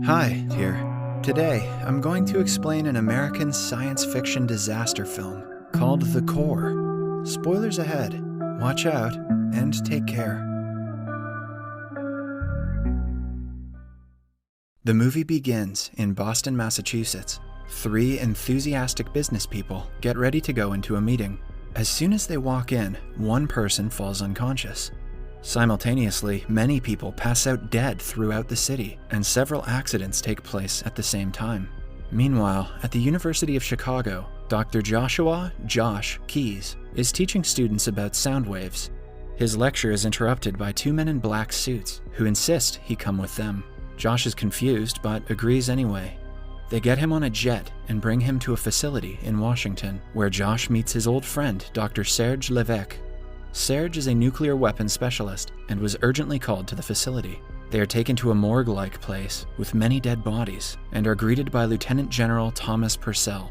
Hi, here. Today, I'm going to explain an American science fiction disaster film called The Core. Spoilers ahead. Watch out and take care. The movie begins in Boston, Massachusetts. Three enthusiastic business people get ready to go into a meeting. As soon as they walk in, one person falls unconscious. Simultaneously, many people pass out dead throughout the city, and several accidents take place at the same time. Meanwhile, at the University of Chicago, Dr. Joshua "Josh" Keyes is teaching students about sound waves. His lecture is interrupted by two men in black suits who insist he come with them. Josh is confused but agrees anyway. They get him on a jet and bring him to a facility in Washington, where Josh meets his old friend, Dr. Serge Levesque. Serge is a nuclear weapons specialist and was urgently called to the facility. They are taken to a morgue-like place with many dead bodies and are greeted by Lieutenant General Thomas Purcell.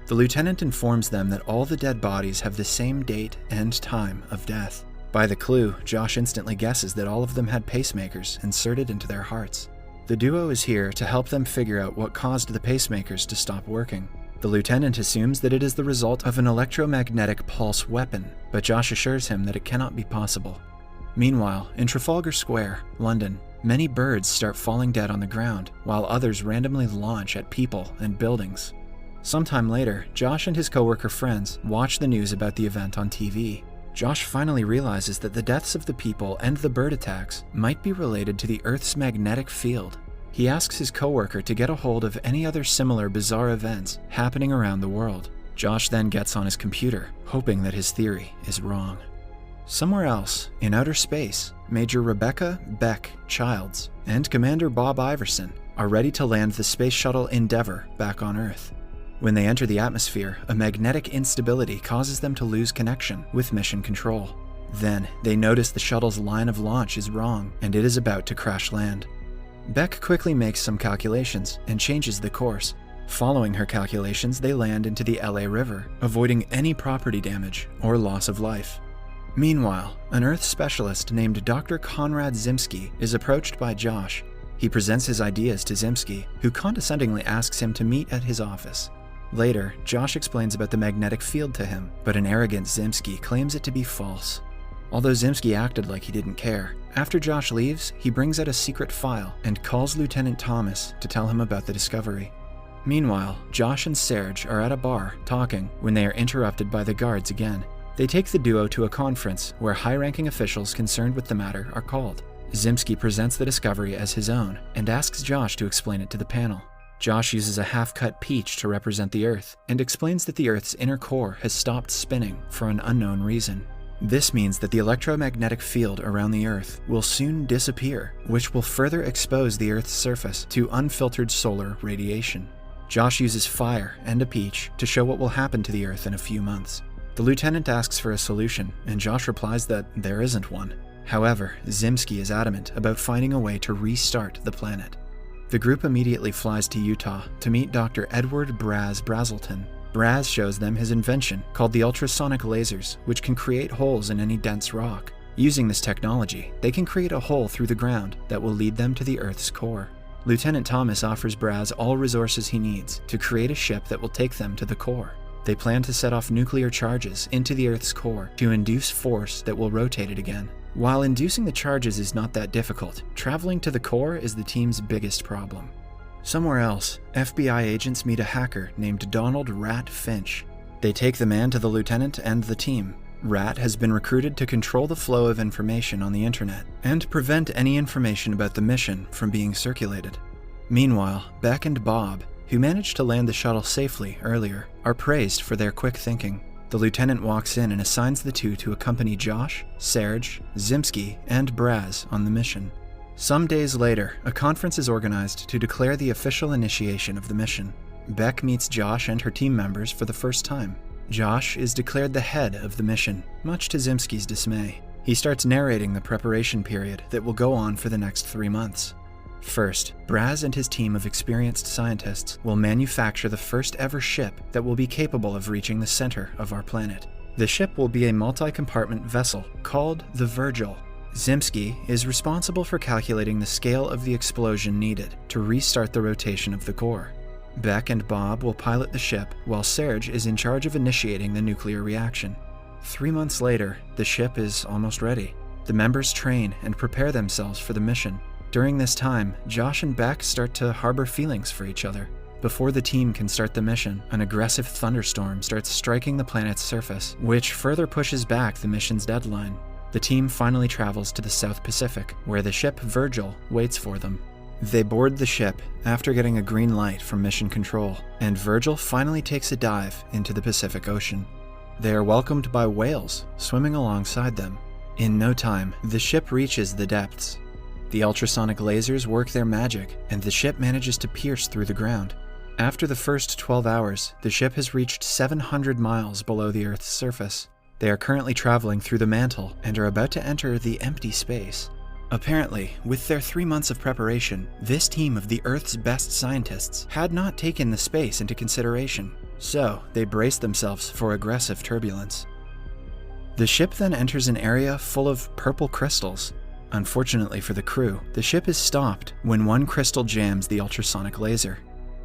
The lieutenant informs them that all the dead bodies have the same date and time of death. By the clue, Josh instantly guesses that all of them had pacemakers inserted into their hearts. The duo is here to help them figure out what caused the pacemakers to stop working. The lieutenant assumes that it is the result of an electromagnetic pulse weapon, but Josh assures him that it cannot be possible. Meanwhile, in Trafalgar Square, London, many birds start falling dead on the ground, while others randomly launch at people and buildings. Sometime later, Josh and his coworker friends watch the news about the event on TV. Josh finally realizes that the deaths of the people and the bird attacks might be related to the Earth's magnetic field. He asks his coworker to get a hold of any other similar bizarre events happening around the world. Josh then gets on his computer, hoping that his theory is wrong. Somewhere else, in outer space, Major Rebecca Beck Childs and Commander Bob Iverson are ready to land the space shuttle Endeavour back on Earth. When they enter the atmosphere, a magnetic instability causes them to lose connection with mission control. Then, they notice the shuttle's line of launch is wrong, and it is about to crash land. Beck quickly makes some calculations and changes the course. Following her calculations, they land into the LA River, avoiding any property damage or loss of life. Meanwhile, an Earth specialist named Dr. Konrad Zimski is approached by Josh. He presents his ideas to Zimski, who condescendingly asks him to meet at his office. Later, Josh explains about the magnetic field to him, but an arrogant Zimski claims it to be false. Although Zimski acted like he didn't care, after Josh leaves, he brings out a secret file and calls Lieutenant Thomas to tell him about the discovery. Meanwhile, Josh and Serge are at a bar talking when they are interrupted by the guards again. They take the duo to a conference where high-ranking officials concerned with the matter are called. Zimski presents the discovery as his own and asks Josh to explain it to the panel. Josh uses a half-cut peach to represent the Earth and explains that the Earth's inner core has stopped spinning for an unknown reason. This means that the electromagnetic field around the Earth will soon disappear, which will further expose the Earth's surface to unfiltered solar radiation. Josh uses fire and a peach to show what will happen to the Earth in a few months. The lieutenant asks for a solution, and Josh replies that there isn't one. However, Zimski is adamant about finding a way to restart the planet. The group immediately flies to Utah to meet Dr. Edward Braz Brazelton. Braz shows them his invention called the ultrasonic lasers, which can create holes in any dense rock. Using this technology, they can create a hole through the ground that will lead them to the Earth's core. Lieutenant Thomas offers Braz all resources he needs to create a ship that will take them to the core. They plan to set off nuclear charges into the Earth's core to induce force that will rotate it again. While inducing the charges is not that difficult, traveling to the core is the team's biggest problem. Somewhere else, FBI agents meet a hacker named Donald Rat Finch. They take the man to the lieutenant and the team. Rat has been recruited to control the flow of information on the internet and prevent any information about the mission from being circulated. Meanwhile, Beck and Bob, who managed to land the shuttle safely earlier, are praised for their quick thinking. The lieutenant walks in and assigns the two to accompany Josh, Serge, Zimski, and Braz on the mission. Some days later, a conference is organized to declare the official initiation of the mission. Beck meets Josh and her team members for the first time. Josh is declared the head of the mission, much to Zimski's dismay. He starts narrating the preparation period that will go on for the next 3 months. First, Braz and his team of experienced scientists will manufacture the first ever ship that will be capable of reaching the center of our planet. The ship will be a multi-compartment vessel called the Virgil. Zimski is responsible for calculating the scale of the explosion needed to restart the rotation of the core. Beck and Bob will pilot the ship, while Serge is in charge of initiating the nuclear reaction. 3 months later, the ship is almost ready. The members train and prepare themselves for the mission. During this time, Josh and Beck start to harbor feelings for each other. Before the team can start the mission, an aggressive thunderstorm starts striking the planet's surface, which further pushes back the mission's deadline. The team finally travels to the South Pacific, where the ship Virgil waits for them. They board the ship after getting a green light from Mission Control, and Virgil finally takes a dive into the Pacific Ocean. They are welcomed by whales swimming alongside them. In no time, the ship reaches the depths. The ultrasonic lasers work their magic, and the ship manages to pierce through the ground. After the first 12 hours, the ship has reached 700 miles below the Earth's surface. They are currently traveling through the mantle and are about to enter the empty space. Apparently, with their 3 months of preparation, this team of the Earth's best scientists had not taken the space into consideration, so they braced themselves for aggressive turbulence. The ship then enters an area full of purple crystals. Unfortunately for the crew, the ship is stopped when one crystal jams the ultrasonic laser.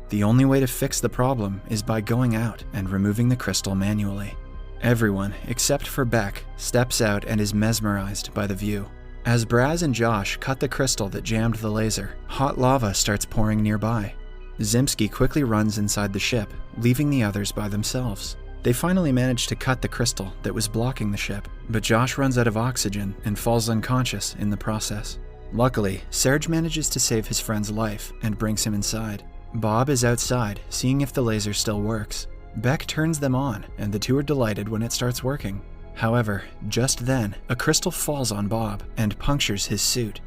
The only way to fix the problem is by going out and removing the crystal manually. Everyone, except for Beck, steps out and is mesmerized by the view. As Braz and Josh cut the crystal that jammed the laser, hot lava starts pouring nearby. Zimski quickly runs inside the ship, leaving the others by themselves. They finally manage to cut the crystal that was blocking the ship, but Josh runs out of oxygen and falls unconscious in the process. Luckily, Serge manages to save his friend's life and brings him inside. Bob is outside, seeing if the laser still works. Beck turns them on, and the two are delighted when it starts working. However, just then, a crystal falls on Bob and punctures his suit.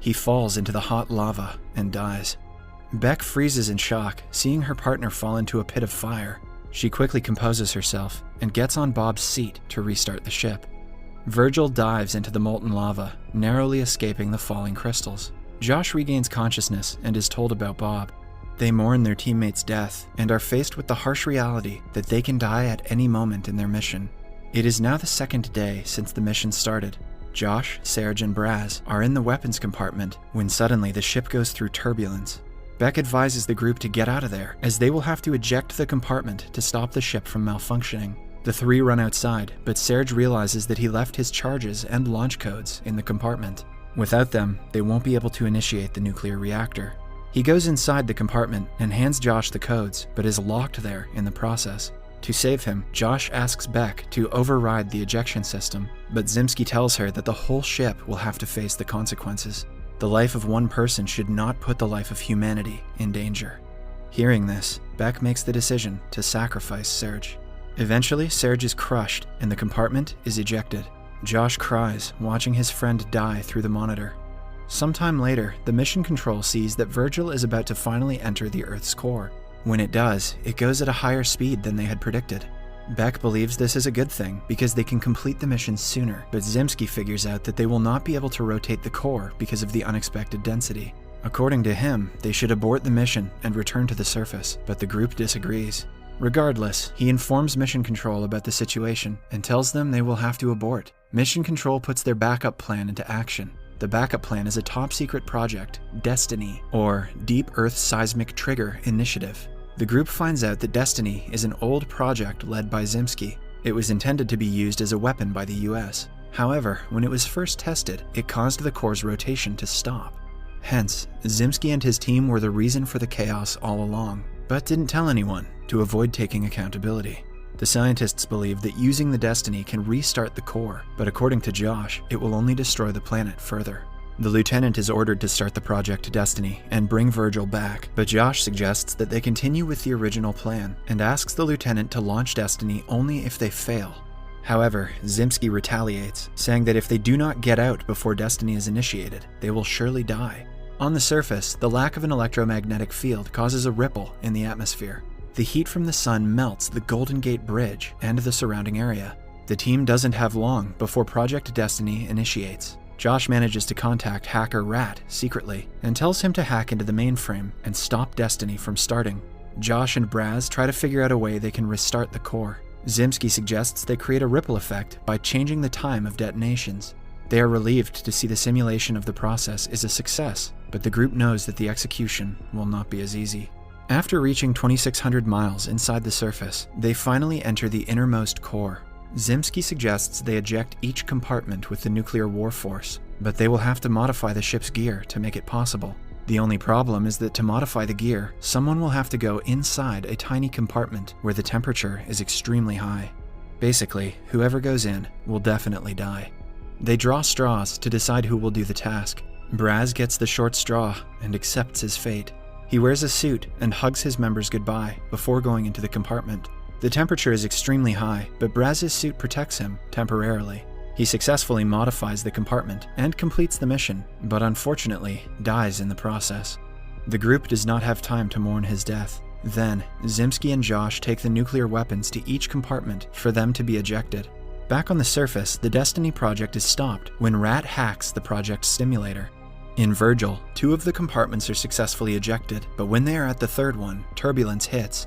He falls into the hot lava and dies. Beck freezes in shock, seeing her partner fall into a pit of fire. She quickly composes herself and gets on Bob's seat to restart the ship. Virgil dives into the molten lava, narrowly escaping the falling crystals. Josh regains consciousness and is told about Bob. They mourn their teammate's death and are faced with the harsh reality that they can die at any moment in their mission. It is now the second day since the mission started. Josh, Serge, and Braz are in the weapons compartment when suddenly the ship goes through turbulence. Beck advises the group to get out of there, as they will have to eject the compartment to stop the ship from malfunctioning. The three run outside, but Serge realizes that he left his charges and launch codes in the compartment. Without them, they won't be able to initiate the nuclear reactor. He goes inside the compartment and hands Josh the codes, but is locked there in the process. To save him, Josh asks Beck to override the ejection system, but Zimski tells her that the whole ship will have to face the consequences. The life of one person should not put the life of humanity in danger. Hearing this, Beck makes the decision to sacrifice Serge. Eventually, Serge is crushed and the compartment is ejected. Josh cries, watching his friend die through the monitor. Sometime later, the mission control sees that Virgil is about to finally enter the Earth's core. When it does, it goes at a higher speed than they had predicted. Beck believes this is a good thing because they can complete the mission sooner, but Zimski figures out that they will not be able to rotate the core because of the unexpected density. According to him, they should abort the mission and return to the surface, but the group disagrees. Regardless, he informs Mission Control about the situation and tells them they will have to abort. Mission Control puts their backup plan into action. The backup plan is a top-secret project, Destiny, or Deep Earth Seismic Trigger Initiative. The group finds out that Destiny is an old project led by Zimski. It was intended to be used as a weapon by the US. However, when it was first tested, it caused the core's rotation to stop. Hence, Zimski and his team were the reason for the chaos all along, but didn't tell anyone to avoid taking accountability. The scientists believe that using the Destiny can restart the core, but according to Josh, it will only destroy the planet further. The lieutenant is ordered to start the Project Destiny and bring Virgil back, but Josh suggests that they continue with the original plan and asks the lieutenant to launch Destiny only if they fail. However, Zimski retaliates, saying that if they do not get out before Destiny is initiated, they will surely die. On the surface, the lack of an electromagnetic field causes a ripple in the atmosphere. The heat from the sun melts the Golden Gate Bridge and the surrounding area. The team doesn't have long before Project Destiny initiates. Josh manages to contact hacker Rat secretly and tells him to hack into the mainframe and stop Destiny from starting. Josh and Braz try to figure out a way they can restart the core. Zimski suggests they create a ripple effect by changing the time of detonations. They are relieved to see the simulation of the process is a success, but the group knows that the execution will not be as easy. After reaching 2,600 miles inside the surface, they finally enter the innermost core. Zimski suggests they eject each compartment with the nuclear war force, but they will have to modify the ship's gear to make it possible. The only problem is that to modify the gear, someone will have to go inside a tiny compartment where the temperature is extremely high. Basically, whoever goes in will definitely die. They draw straws to decide who will do the task. Braz gets the short straw and accepts his fate. He wears a suit and hugs his members goodbye before going into the compartment. The temperature is extremely high, but Braz's suit protects him temporarily. He successfully modifies the compartment and completes the mission, but unfortunately dies in the process. The group does not have time to mourn his death. Then, Zimski and Josh take the nuclear weapons to each compartment for them to be ejected. Back on the surface, the Destiny project is stopped when Rat hacks the project's simulator. In Virgil, 2 of the compartments are successfully ejected, but when they are at the third one, turbulence hits.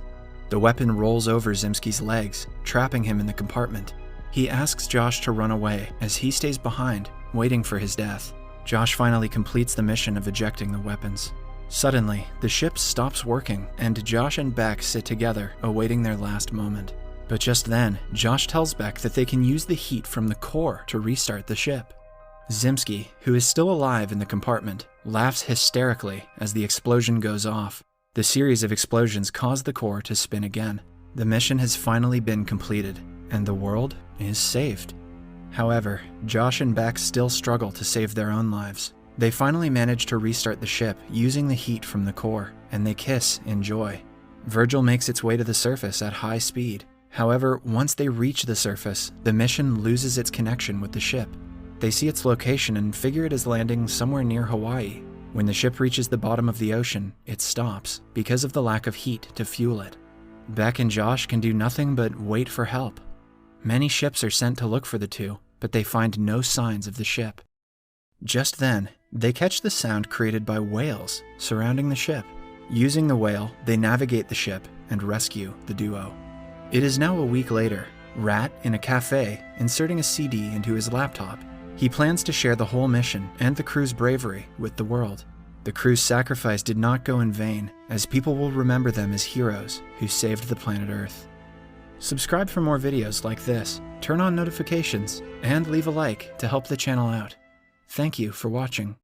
The weapon rolls over Zimski's legs, trapping him in the compartment. He asks Josh to run away as he stays behind, waiting for his death. Josh finally completes the mission of ejecting the weapons. Suddenly, the ship stops working, and Josh and Beck sit together, awaiting their last moment. But just then, Josh tells Beck that they can use the heat from the core to restart the ship. Zimski, who is still alive in the compartment, laughs hysterically as the explosion goes off. The series of explosions cause the core to spin again. The mission has finally been completed, and the world is saved. However, Josh and Beck still struggle to save their own lives. They finally manage to restart the ship using the heat from the core, and they kiss in joy. Virgil makes its way to the surface at high speed. However, once they reach the surface, the mission loses its connection with the ship. They see its location and figure it is landing somewhere near Hawaii. When the ship reaches the bottom of the ocean, it stops because of the lack of heat to fuel it. Beck and Josh can do nothing but wait for help. Many ships are sent to look for the two, but they find no signs of the ship. Just then, they catch the sound created by whales surrounding the ship. Using the whale, they navigate the ship and rescue the duo. It is now a week later, Rat in a cafe inserting a CD into his laptop. He plans to share the whole mission and the crew's bravery with the world. The crew's sacrifice did not go in vain, as people will remember them as heroes who saved the planet Earth. Subscribe for more videos like this, turn on notifications, and leave a like to help the channel out. Thank you for watching.